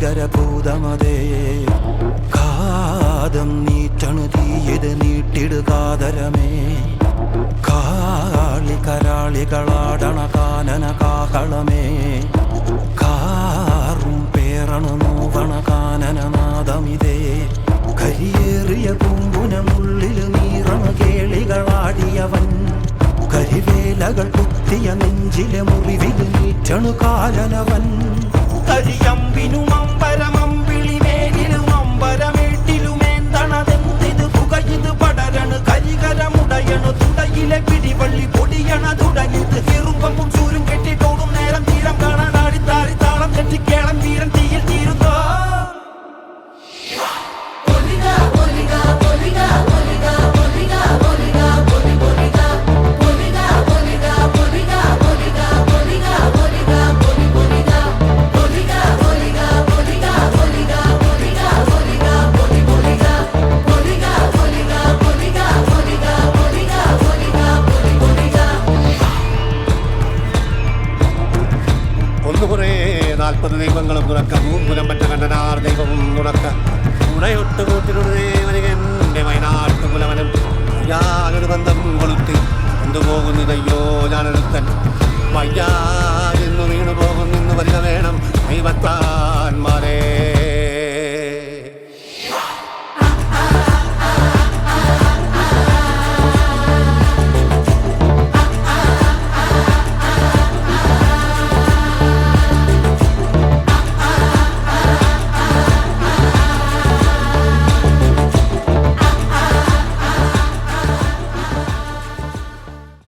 ഭീകരഭൂതമതേ കാതം നീറ്റണു തീയത് നീട്ടിടുകാതരമേ കാളി കരാളികളാടണ കാനന കാഹളമേ കാറും പേറണു നോവണ കാനനനാദമിതേ കരിയേറിയ പൂമ്പുനമുള്ളിൽ നീറണ കേളികളാടിയവൻ കരിവേലകൾ കുത്തിയ നെഞ്ചിലെ മുറിവിൽ നീറ്റണു കാലനവൻ കരിയമ്പിനും അമ്പരമമ്പിളിമേലിലും അമ്പരമേട്ടിലുമേന്തണതെന്തിത് പുകയിത് പടരണു കരികരമുടയണു തുടയിലെ പിടിവള്ളി പൊടിയണ തുടങ്ങിത് ചെറുമ്പും ചൂരും കെട്ടിട്ടോടും നേരം തീരം കാണാൻ ആടിത്താടി താളം തെറ്റിക്കേളം വീരൻ തീയിൽ തീരുന്നോ ദൈവങ്ങളും തുറക്ക മൂമ്പുരം പറ്റ കണ്ടനാർ ദൈവവും തുറക്ക ഉണയൊട്ട് കൂട്ടിനുടനെ വരികന്റെ വയനാട്ടു കുലവനും ഞാനൊരു ബന്ധം കൊളുത്തി കൊണ്ടുപോകുന്നതയ്യോ ഞാനൊരുത്തൻ വയ്യാ